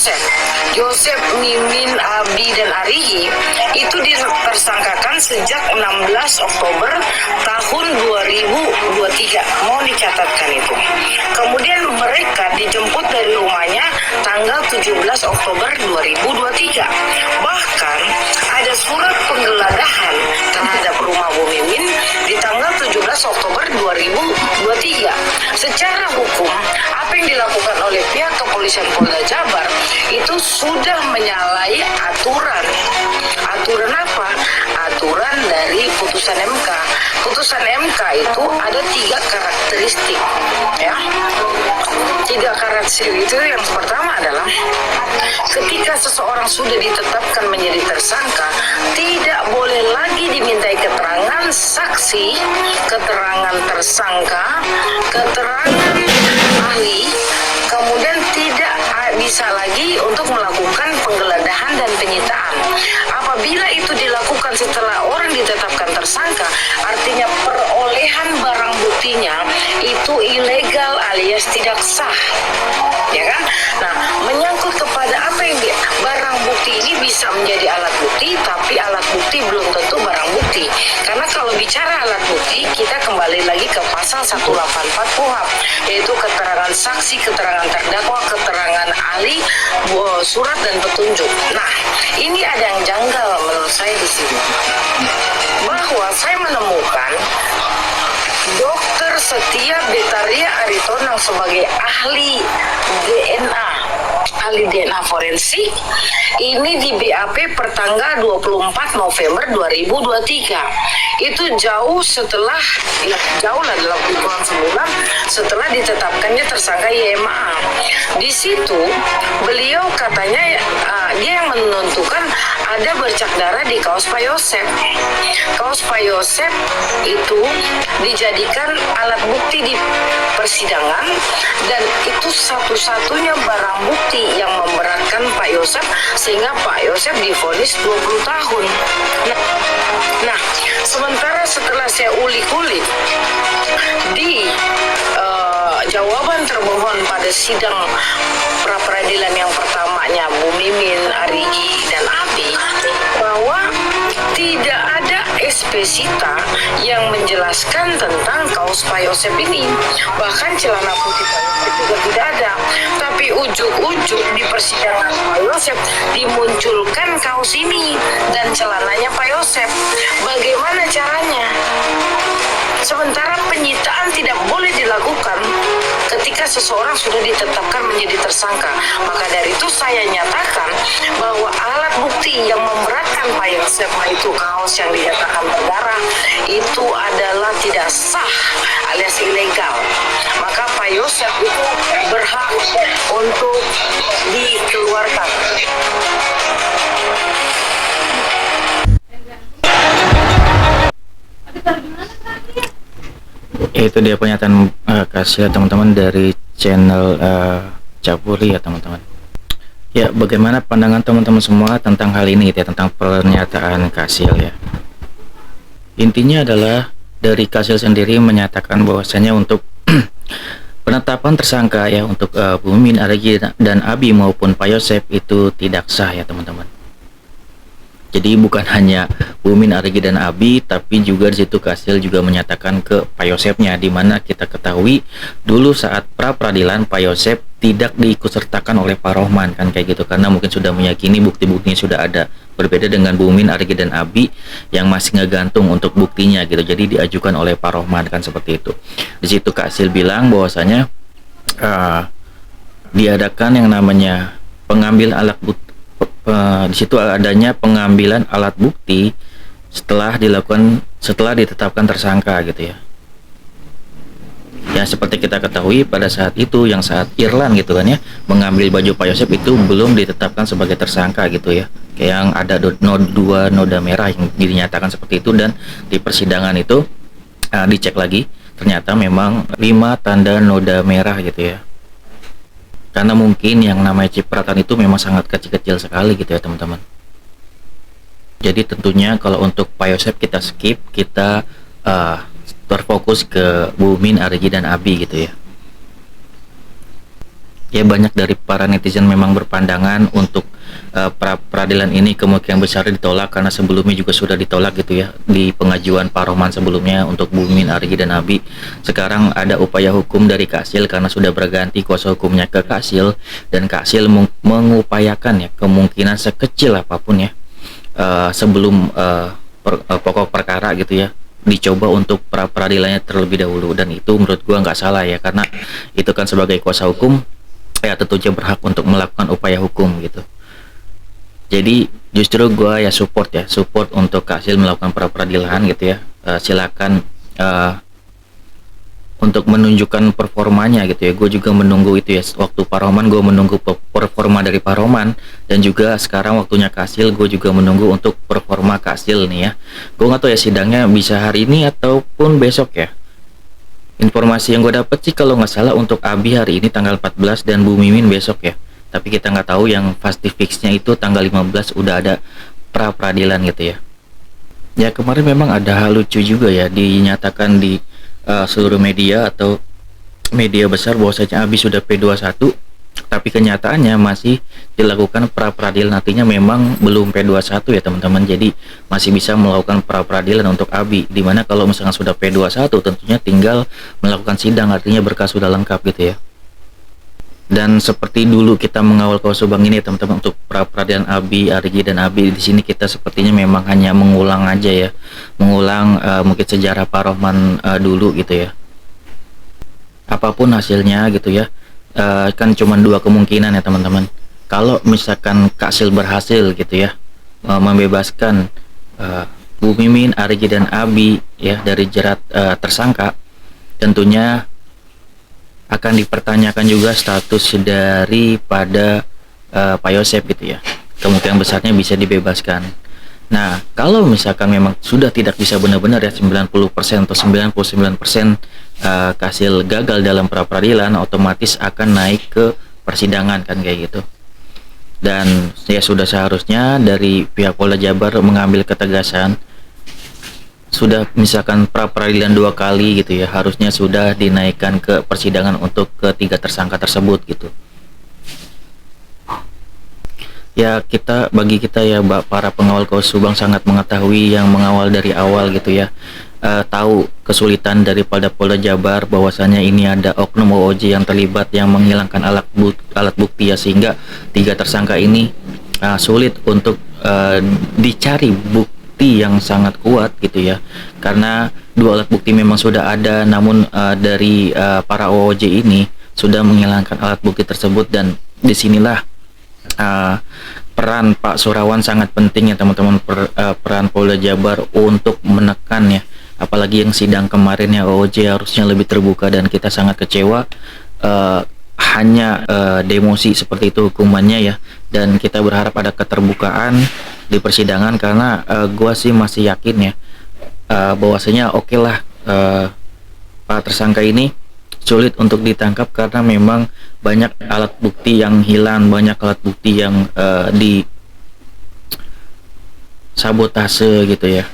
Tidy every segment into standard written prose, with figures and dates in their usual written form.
Yosef. Yosef, Mimin, Abi, dan Arigi itu ditersangkakan sejak 16 Oktober tahun 2023. Mau dicatatkan itu. Kemudian mereka dijemput dari rumahnya tanggal 17 Oktober 2023. Bahkan ada surat penggeledahan terhadap rumah Bu Mimin di tanggal 17 Oktober 2023. Secara hukum, apa yang dilakukan oleh pihak kepolisian Polda Jabar itu sudah menyalahi aturan. Aturan apa? Aturan dari putusan MK. Putusan MK itu ada 3 karakteristik, ya. 3 karakteristik itu yang pertama adalah ketika seseorang sudah ditetapkan menjadi tersangka, tidak boleh lagi dimintai keterangan saksi, keterangan tersangka, keterangan ahli, kemudian tidak bisa lagi untuk melakukan penggeledahan dan penyitaan. Apabila itu dilakukan setelah orang ditetapkan tersangka, artinya perolehan barang buktinya itu ilegal alias tidak sah, ya kan? Nah, menyangkut kepada apa yang barang bukti ini bisa menjadi alat bukti, tapi alat bukti belum tentu barang bukti. Karena kalau bicara alat bukti, kita kembali lagi ke pasal 184 KUHP, yaitu keterangan saksi, keterangan terdakwa, keterangan ahli, surat dan petunjuk. Nah, ini ada yang janggal menurut saya di sini. Bahwa saya menemukan Dokter Setia Betaria Aritonang sebagai ahli DNA forensik ini di BAP pertanggal 24 November 2023. Itu jauh lah dalam hitungan sebulan setelah ditetapkannya tersangka YMA. Di situ beliau katanya dia yang menentukan ada bercak darah di kaos Pak Yosef. Kaos Pak Yosef itu dijadikan alat bukti di persidangan dan itu satu-satunya barang bukti yang memberatkan Pak Yosef sehingga Pak Yosef divonis 20 tahun. Nah, sementara setelah saya ulik-ulik di jawaban termohon pada sidang pra-peradilan yang pertamanya Bu Mimin, Arigi, dan Abi, bahwa tidak ada spesita yang menjelaskan tentang kaos Pak Yosef ini. Bahkan celana putih Pak Yosef juga tidak ada. Tapi ujuk-ujuk di persidangan Pak Yosef dimunculkan kaos ini dan celananya Pak Yosef. Bagaimana caranya? Sementara penyitaan tidak boleh dilakukan ketika seseorang sudah ditetapkan menjadi tersangka. Maka dari itu saya nyatakan bahwa alat bukti yang memberatkan Pak Yosef itu kaos yang dinyatakan berdarah itu adalah tidak sah alias ilegal. Maka Pak Yosef itu berhak untuk dikeluarkan. Itu dia pernyataan Kasil teman-teman dari channel Capuri ya teman-teman. Ya, bagaimana pandangan teman-teman semua tentang hal ini ya, tentang pernyataan Kasil ya. Intinya adalah dari Kasil sendiri menyatakan bahwasanya untuk penetapan tersangka ya untuk Bu Mimin, Arigi dan Abi maupun Pak Yosef itu tidak sah ya teman-teman. Jadi bukan hanya Bu Mimin, Arigi dan Abi, tapi juga di situ Kasil juga menyatakan ke Pak Yosefnya, di mana kita ketahui dulu saat pra peradilan Pak Yosef tidak diikutsertakan oleh Pak Rohman kan kayak gitu, karena mungkin sudah meyakini bukti-buktinya sudah ada. Berbeda dengan Bu Mimin, Arigi dan Abi yang masih ngegantung untuk buktinya gitu. Jadi diajukan oleh Pak Rohman kan seperti itu. Di situ Kasil bilang bahwasanya diadakan yang namanya pengambil alat bukti. Di situ adanya pengambilan alat bukti setelah ditetapkan tersangka gitu ya. Ya seperti kita ketahui pada saat itu yang saat Irlan gitu kan ya mengambil baju Pak Yosef itu belum ditetapkan sebagai tersangka gitu ya. Kayak yang ada 2 noda merah yang dinyatakan seperti itu, dan di persidangan itu dicek lagi ternyata memang 5 tanda noda merah gitu ya. Karena mungkin yang namanya cipratan itu memang sangat kecil-kecil sekali gitu ya teman-teman. Jadi tentunya kalau untuk Pak Yosef kita skip, kita terfokus ke Bu Mimin, Arigi dan Abi gitu ya. Ya, banyak dari para netizen memang berpandangan untuk pra peradilan ini kemungkinan besar ditolak karena sebelumnya juga sudah ditolak gitu ya, di pengajuan Pak Rohman sebelumnya untuk Bumin, Arigi dan Abi. Sekarang ada upaya hukum dari Kasil karena sudah berganti kuasa hukumnya ke Kasil, dan Kasil mengupayakan ya kemungkinan sekecil apapun ya, sebelum pokok perkara gitu ya, dicoba untuk pra peradilannya terlebih dahulu. Dan itu menurut gua nggak salah ya, karena itu kan sebagai kuasa hukum ya tentunya berhak untuk melakukan upaya hukum gitu. Jadi justru gua ya support untuk Kasil melakukan pra peradilan gitu ya. Silakan untuk menunjukkan performanya gitu ya. Gue juga menunggu itu ya, waktu Pak Rohman gue menunggu performa dari Pak Rohman, dan juga sekarang waktunya Kasil, gue juga menunggu untuk performa Kasil nih ya. Gue nggak tahu ya sidangnya bisa hari ini ataupun besok ya. Informasi yang gue dapet sih kalau nggak salah untuk Abi hari ini tanggal 14 dan Bu Mimin besok ya. Tapi kita nggak tahu, yang pasti fixnya itu tanggal 15 udah ada pra peradilan gitu ya. Ya, kemarin memang ada hal lucu juga ya, dinyatakan di seluruh media atau media besar bahwasanya Abi sudah P21, tapi kenyataannya masih dilakukan pra peradilan. Artinya memang belum P21 ya teman-teman, jadi masih bisa melakukan pra peradilan untuk Abi, dimana kalau misalkan sudah P21 tentunya tinggal melakukan sidang, artinya berkas sudah lengkap gitu ya. Dan seperti dulu kita mengawal kasus Subang ini ya teman-teman, untuk pra peradilan Abi, Arigi dan Abi, di sini kita sepertinya memang hanya mengulang aja ya, mengulang mungkin sejarah Pak Rohman dulu gitu ya. Apapun hasilnya gitu ya, kan cuma dua kemungkinan ya teman-teman. Kalau misalkan Kasil berhasil gitu ya, membebaskan Bu Mimin, Arigi dan Abi ya dari jerat tersangka, tentunya akan dipertanyakan juga status daripada Pak Yosep gitu ya. Kemungkinan besarnya bisa dibebaskan. Nah, kalau misalkan memang sudah tidak bisa benar-benar ya 90% atau 99% Kasil gagal dalam pra peradilan, otomatis akan naik ke persidangan kan kayak gitu. Dan ya sudah seharusnya dari pihak Polda Jabar mengambil ketegasan. Sudah misalkan pra peradilan 2 kali gitu ya, harusnya sudah dinaikkan ke persidangan untuk ketiga tersangka tersebut gitu. Ya, bagi kita ya para pengawal kasus Subang sangat mengetahui yang mengawal dari awal gitu ya, tahu kesulitan dari Polda Jabar bahwasanya ini ada oknum OOJ yang terlibat, yang menghilangkan alat bukti ya, sehingga tiga tersangka ini sulit untuk dicari bukti yang sangat kuat gitu ya, karena dua alat bukti memang sudah ada, namun dari para OOJ ini sudah menghilangkan alat bukti tersebut. Dan disinilah peran Pak Surawan sangat penting ya teman-teman, peran Polda Jabar untuk menekan ya, apalagi yang sidang kemarin ya, OOJ harusnya lebih terbuka, dan kita sangat kecewa hanya demosi seperti itu hukumannya ya. Dan kita berharap ada keterbukaan di persidangan, karena gua sih masih yakin ya bahwasanya oke lah para tersangka ini sulit untuk ditangkap karena memang banyak alat bukti yang hilang, banyak alat bukti yang disabotase gitu ya,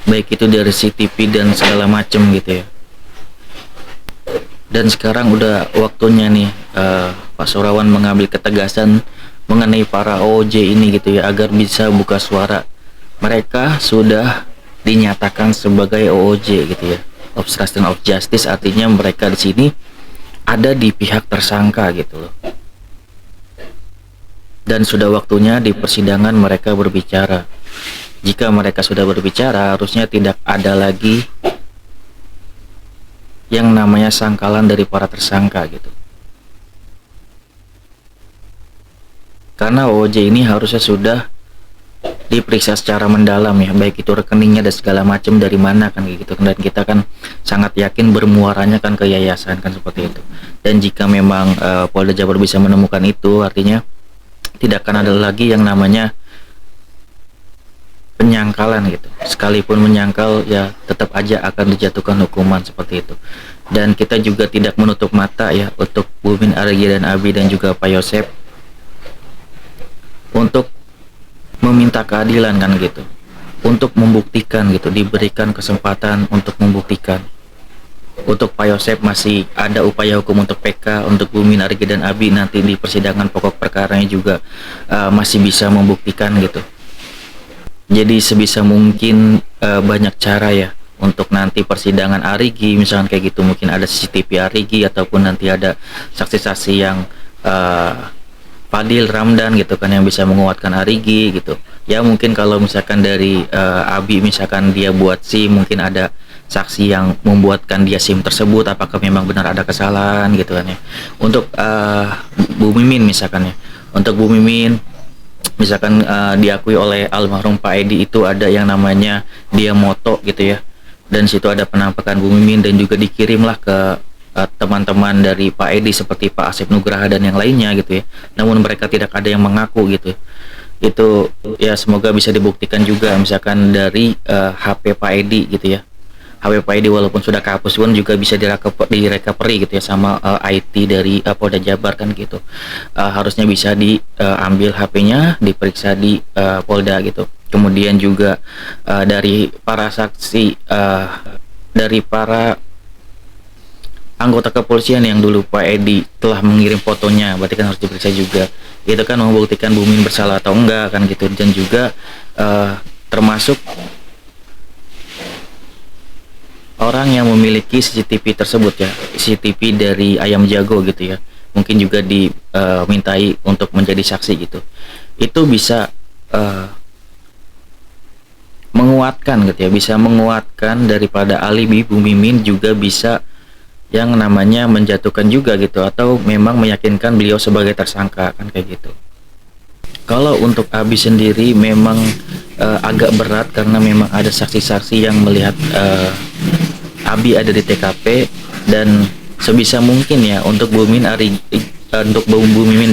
baik itu dari CCTV dan segala macam gitu ya. Dan sekarang udah waktunya nih Pak Surawan mengambil ketegasan mengenai para OOJ ini gitu ya, agar bisa buka suara. Mereka sudah dinyatakan sebagai OOJ gitu ya, obstruction of justice, artinya mereka di sini ada di pihak tersangka gitu loh. Dan sudah waktunya di persidangan mereka berbicara. Jika mereka sudah berbicara, harusnya tidak ada lagi yang namanya sangkalan dari para tersangka gitu. Karena OOJ ini harusnya sudah diperiksa secara mendalam ya, baik itu rekeningnya dan segala macam dari mana kan gitu. Dan kita kan sangat yakin bermuaranya kan ke yayasan kan seperti itu. Dan jika memang Polda Jabar bisa menemukan itu, artinya tidak akan ada lagi yang namanya penyangkalan gitu. Sekalipun menyangkal ya tetap aja akan dijatuhkan hukuman seperti itu. Dan kita juga tidak menutup mata ya untuk Bumin, Arigi dan Abi dan juga Pak Yosep untuk meminta keadilan kan gitu, untuk membuktikan gitu, diberikan kesempatan untuk membuktikan. untuk Pak Yosep masih ada upaya hukum untuk PK, untuk Bumin, Arigi dan Abi nanti di persidangan pokok perkaranya juga masih bisa membuktikan gitu. Jadi sebisa mungkin banyak cara ya untuk nanti persidangan Arigi misalkan kayak gitu, mungkin ada CCTV Arigi ataupun nanti ada saksi-saksi yang Fadil Ramdan gitu kan yang bisa menguatkan Arigi gitu. Ya mungkin kalau misalkan dari Abi misalkan dia buat SIM, mungkin ada saksi yang membuatkan dia SIM tersebut apakah memang benar ada kesalahan gitu kan ya. Untuk Bu Mimin misalkan ya. Untuk Bu Mimin misalkan diakui oleh almarhum Pak Edi itu ada yang namanya dia moto gitu ya. Dan situ ada penampakan Bu Mimin dan juga dikirimlah ke teman-teman dari Pak Edi seperti Pak Asep Nugraha dan yang lainnya gitu ya. Namun mereka tidak ada yang mengaku gitu. Itu ya semoga bisa dibuktikan juga misalkan dari HP Pak Edi gitu ya. HP Pak Edi walaupun sudah kehapus pun juga bisa direcovery gitu ya sama IT dari Polda Jabar kan gitu. Harusnya bisa diambil HP-nya, diperiksa di Polda gitu. Kemudian juga dari para saksi, dari para anggota kepolisian yang dulu Pak Edi telah mengirim fotonya, berarti kan harus diperiksa juga. Itu kan membuktikan Bu Mimin bersalah atau enggak kan gitu. Dan juga termasuk orang yang memiliki CCTV tersebut ya, CCTV dari Ayam Jago gitu ya, mungkin juga dimintai untuk menjadi saksi gitu. Itu bisa menguatkan gitu ya, bisa menguatkan daripada alibi Bu Mimin, juga bisa yang namanya menjatuhkan juga gitu, atau memang meyakinkan beliau sebagai tersangka kan kayak gitu. Kalau untuk Abi sendiri memang agak berat karena memang ada saksi-saksi yang melihat Abi ada di TKP, dan sebisa mungkin ya untuk Bu Mimin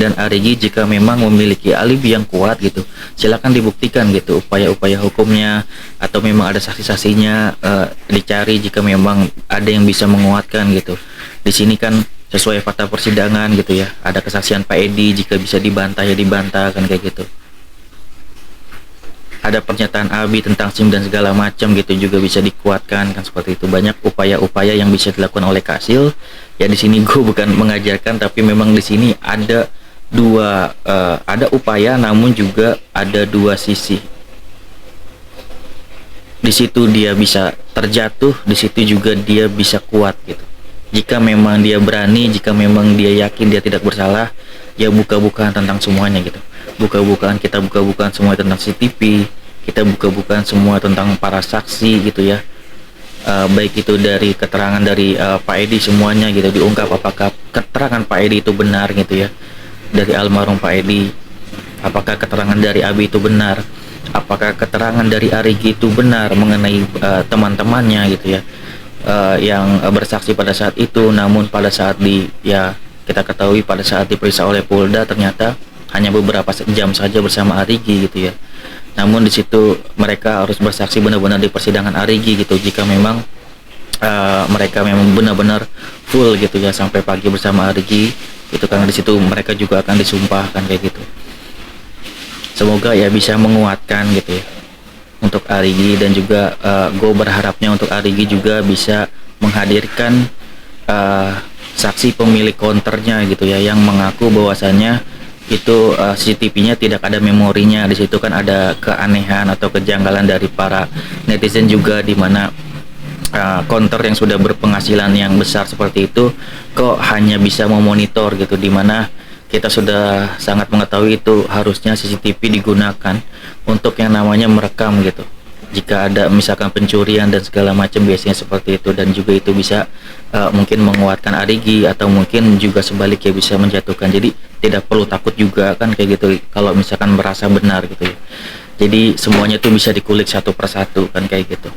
dan Arigi jika memang memiliki alibi yang kuat gitu, silakan dibuktikan gitu upaya-upaya hukumnya, atau memang ada saksi-saksinya dicari jika memang ada yang bisa menguatkan gitu. Di sini kan sesuai fakta persidangan gitu ya, ada kesaksian Pak Edi, jika bisa dibantah ya dibantah kan kayak gitu. Ada pernyataan Abi tentang SIM dan segala macam gitu juga bisa dikuatkan kan, seperti itu. Banyak upaya-upaya yang bisa dilakukan oleh Kasil. Ya di sini gue bukan mengajarkan, tapi memang di sini ada ada upaya, namun juga ada dua sisi. Di situ dia bisa terjatuh, di situ juga dia bisa kuat gitu. Jika memang dia berani, jika memang dia yakin dia tidak bersalah, ya buka-bukaan tentang semuanya gitu. Kita buka-bukaan semua tentang CCTV, kita buka-bukaan semua tentang para saksi gitu ya. Baik itu dari keterangan dari Pak Edi, semuanya gitu diungkap apakah keterangan Pak Edi itu benar gitu ya, dari almarhum Pak Edi, apakah keterangan dari Abi itu benar, apakah keterangan dari Arigi itu benar mengenai teman-temannya gitu ya, yang bersaksi pada saat itu. Namun pada saat kita ketahui pada saat diperiksa oleh Polda ternyata hanya beberapa jam saja bersama Arigi gitu ya. Namun di situ mereka harus bersaksi benar-benar di persidangan Arigi gitu, jika memang mereka memang benar-benar full gitu ya sampai pagi bersama Arigi itu, karena di situ mereka juga akan disumpahkan kayak gitu. Semoga ya bisa menguatkan gitu ya untuk Arigi, dan juga gue berharapnya untuk Arigi juga bisa menghadirkan saksi pemilik counternya gitu ya, yang mengaku bahwasannya itu CCTV-nya tidak ada memorinya. Di situ kan ada keanehan atau kejanggalan dari para netizen juga, di mana counter yang sudah berpenghasilan yang besar seperti itu kok hanya bisa memonitor gitu, di mana kita sudah sangat mengetahui itu harusnya CCTV digunakan untuk yang namanya merekam gitu. Jika ada misalkan pencurian dan segala macam biasanya seperti itu, dan juga itu bisa mungkin menguatkan Arigi, atau mungkin juga sebaliknya bisa menjatuhkan. Jadi tidak perlu takut juga kan kayak gitu kalau misalkan merasa benar gitu ya. Jadi semuanya tuh bisa dikulik satu persatu kan kayak gitu.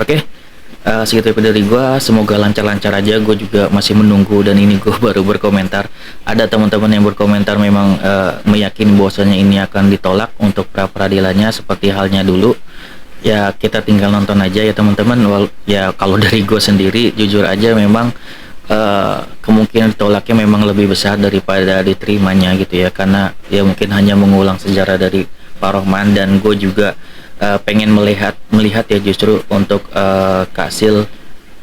Oke, segitu dari gua, semoga lancar-lancar aja. Gue juga masih menunggu, dan ini gue baru berkomentar. Ada teman-teman yang berkomentar memang meyakini bahwasanya ini akan ditolak untuk pra peradilannya seperti halnya dulu. Ya kita tinggal nonton aja ya teman-teman. Ya kalau dari gue sendiri jujur aja memang kemungkinan ditolaknya memang lebih besar daripada diterimanya gitu ya, karena ya mungkin hanya mengulang sejarah dari Pak Rohman. Dan gue juga pengen melihat ya justru untuk Kasil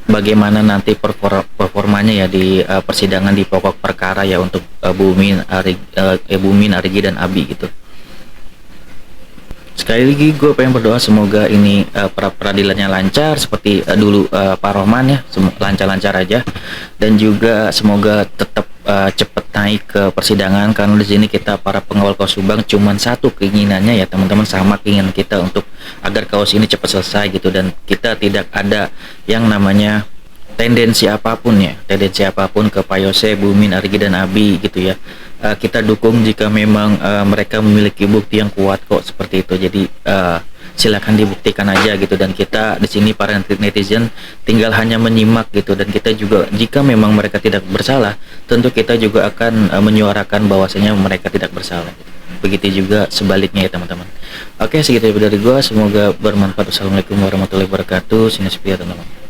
bagaimana nanti performanya ya di persidangan di pokok perkara ya untuk Bumin, Arigi dan Abi gitu. Sekali lagi gue pengen berdoa semoga ini peradilannya lancar seperti dulu Pak Rohman ya, lancar-lancar aja, dan juga semoga tetap cepat naik ke persidangan, karena di sini kita para pengawal kaos Subang cuman satu keinginannya ya teman-teman, sama keinginan kita untuk agar kaos ini cepat selesai gitu, dan kita tidak ada yang namanya tendensi apapun ke Pak Yose, Bumin, Arigi dan Abi gitu ya. Kita dukung jika memang mereka memiliki bukti yang kuat kok, seperti itu. Jadi silakan dibuktikan aja gitu, dan kita di sini para netizen tinggal hanya menyimak gitu, dan kita juga jika memang mereka tidak bersalah, tentu kita juga akan menyuarakan bahwasanya mereka tidak bersalah. Begitu juga sebaliknya ya teman-teman. Oke, segitu dari gua, semoga bermanfaat. Wassalamualaikum warahmatullahi wabarakatuh. Sini sepi ya teman-teman.